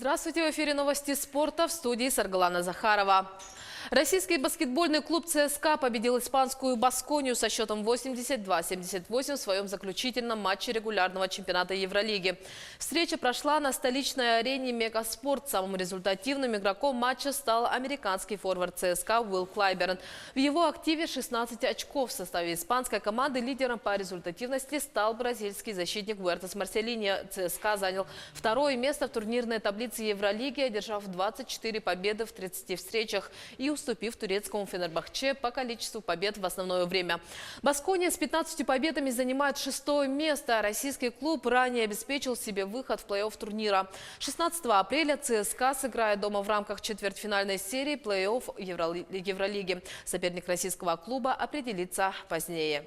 Здравствуйте, в эфире новости спорта, в студии Саргалана Захарова. Российский баскетбольный клуб ЦСКА победил испанскую «Басконию» со счетом 82-78 в своем заключительном матче регулярного чемпионата Евролиги. Встреча прошла на столичной арене «Мегаспорт». Самым результативным игроком матча стал американский форвард ЦСКА Уилл Клайберн. В его активе 16 очков. В составе испанской команды лидером по результативности стал бразильский защитник Уэртес Марселини. ЦСКА занял второе место в турнирной таблице Евролиги, одержав 24 победы в 30 встречах и уступив турецкому Фенербахче по количеству побед в основное время. «Баскония» с 15 победами занимает 6-е место. Российский клуб ранее обеспечил себе выход в плей-офф турнира. 16 апреля ЦСКА сыграет дома в рамках четвертьфинальной серии плей-офф Евролиги. Соперник российского клуба определится позднее.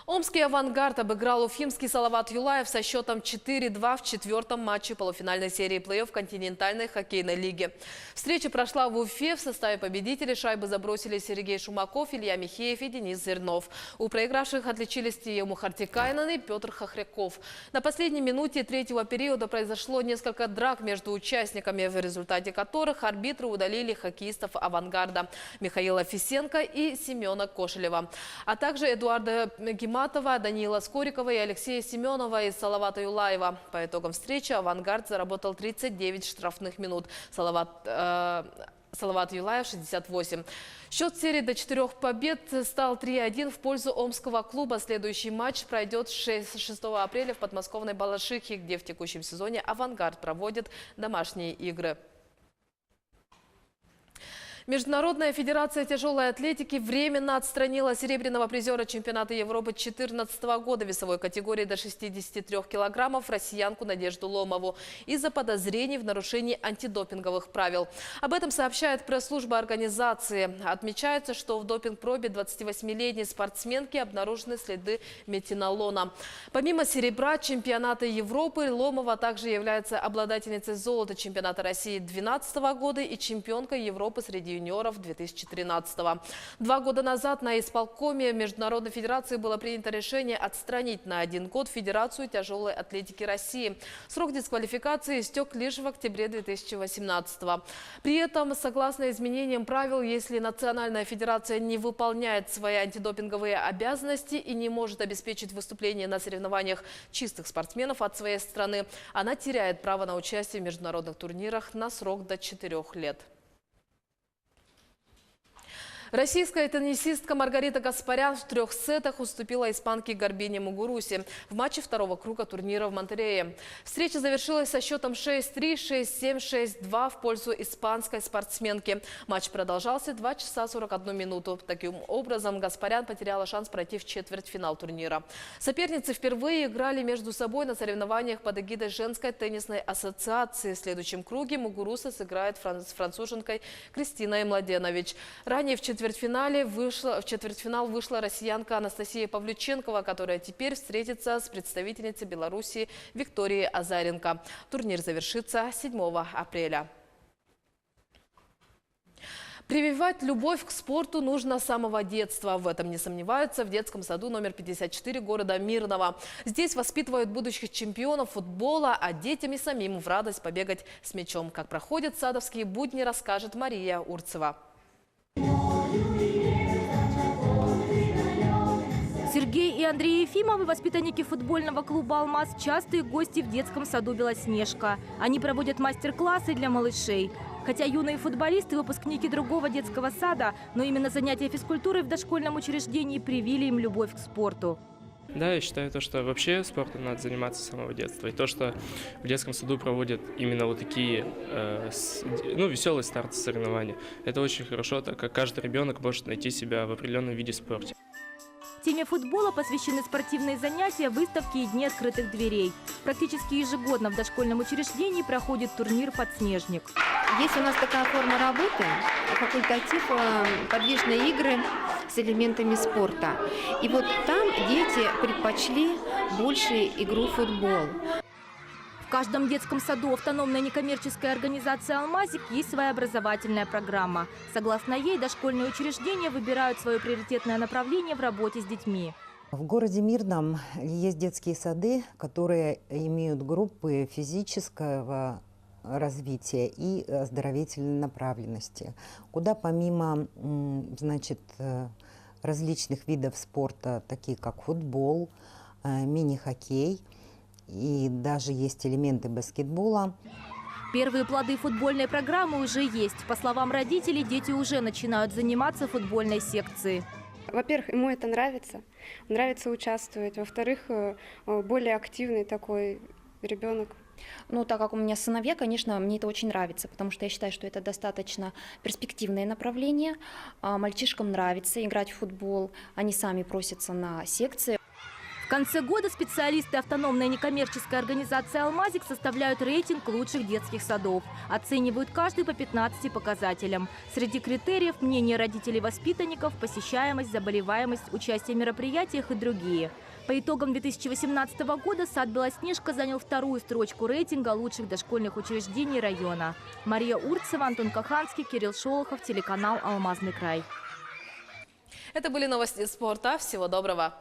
Омский «Авангард» обыграл уфимский «Салават Юлаев» со счетом 4-2 в четвертом матче полуфинальной серии плей-офф континентальной хоккейной лиги. Встреча прошла в Уфе. В составе победителей шайбы забросили Сергей Шумаков, Илья Михеев и Денис Зернов. У проигравших отличились Тиему Хартикайнен и Петр Хохряков. На последней минуте третьего периода произошло несколько драк между участниками, в результате которых арбитры удалили хоккеистов «Авангарда» Михаила Фисенко и Семена Кошелева, а также Эдуарда Гиматова, Даниила Скорикова и Алексея Семенова из «Салавата Юлаева». По итогам встречи «Авангард» заработал 39 штрафных минут, «Салават Юлаев» – 68. Счет серии до 4 побед стал 3-1 в пользу омского клуба. Следующий матч пройдет 6 апреля в подмосковной Балашихе, где в текущем сезоне «Авангард» проводит домашние игры. Международная федерация тяжелой атлетики временно отстранила серебряного призера чемпионата Европы 2014 года весовой категории до 63 килограммов россиянку Надежду Ломову из-за подозрений в нарушении антидопинговых правил. Об этом сообщает пресс-служба организации. Отмечается, что в допинг-пробе 28-летней спортсменки обнаружены следы метинолона. Помимо серебра чемпионата Европы, Ломова также является обладательницей золота чемпионата России 2012 года и чемпионкой Европы среди юниоров 2013 -го. 2 года назад на исполкоме Международной федерации было принято решение отстранить на 1 год Федерацию тяжелой атлетики России. Срок дисквалификации истек лишь в октябре 2018 -го. При этом, согласно изменениям правил, если Национальная федерация не выполняет свои антидопинговые обязанности и не может обеспечить выступление на соревнованиях чистых спортсменов от своей страны, она теряет право на участие в международных турнирах на срок до 4 лет. Российская теннисистка Маргарита Гаспарян в 3 сетах уступила испанке Гарбине Мугуруси в матче второго круга турнира в Монтерее. Встреча завершилась со счетом 6-3, 6-7, 6-2 в пользу испанской спортсменки. Матч продолжался 2 часа 41 минуту. Таким образом, Гаспарян потеряла шанс пройти в четвертьфинал турнира. Соперницы впервые играли между собой на соревнованиях под эгидой женской теннисной ассоциации. В следующем круге Мугуруса сыграет с француженкой Кристиной Младенович. Ранее в четвертьфинал вышла россиянка Анастасия Павлюченкова, которая теперь встретится с представительницей Беларуси Викторией Азаренко. Турнир завершится 7 апреля. Прививать любовь к спорту нужно с самого детства. В этом не сомневаются в детском саду номер 54 города Мирного. Здесь воспитывают будущих чемпионов футбола, а детям и самим в радость побегать с мячом. Как проходят садовские будни, расскажет Мария Урцева. Сергей и Андрей Ефимовы, воспитанники футбольного клуба «Алмаз», частые гости в детском саду «Белоснежка». Они проводят мастер-классы для малышей. Хотя юные футболисты – выпускники другого детского сада, но именно занятия физкультурой в дошкольном учреждении привили им любовь к спорту. Да, я считаю, что вообще спортом надо заниматься с самого детства. И то, что в детском саду проводят именно вот такие веселые старты соревнования, это очень хорошо, так как каждый ребенок может найти себя в определенном виде спорта. Теме футбола посвящены спортивные занятия, выставки и дни открытых дверей. Практически ежегодно в дошкольном учреждении проходит турнир «Подснежник». Есть у нас такая форма работы, факультатив «Подвижные игры с элементами спорта». И вот там дети предпочли больше игру в футбол. В каждом детском саду автономной некоммерческой организации «Алмазик» есть своя образовательная программа. Согласно ей, дошкольные учреждения выбирают свое приоритетное направление в работе с детьми. В городе Мирном есть детские сады, которые имеют группы физического развития и оздоровительной направленности, куда помимо значит, различных видов спорта, такие как футбол, мини-хоккей, и даже есть элементы баскетбола. Первые плоды футбольной программы уже есть. По словам родителей, дети уже начинают заниматься в футбольной секции. Во-первых, ему это нравится участвовать. Во-вторых, более активный такой ребенок. Ну, так как у меня сыновья, конечно, мне это очень нравится, потому что я считаю, что это достаточно перспективное направление. Мальчишкам нравится играть в футбол, они сами просятся на секции. В конце года специалисты автономной некоммерческой организации «Алмазик» составляют рейтинг лучших детских садов. Оценивают каждый по 15 показателям. Среди критериев – мнение родителей воспитанников, посещаемость, заболеваемость, участие в мероприятиях и другие. По итогам 2018 года сад «Белоснежка» занял вторую строчку рейтинга лучших дошкольных учреждений района. Мария Урцева, Антон Каханский, Кирилл Шолохов, телеканал «Алмазный край». Это были новости спорта. Всего доброго.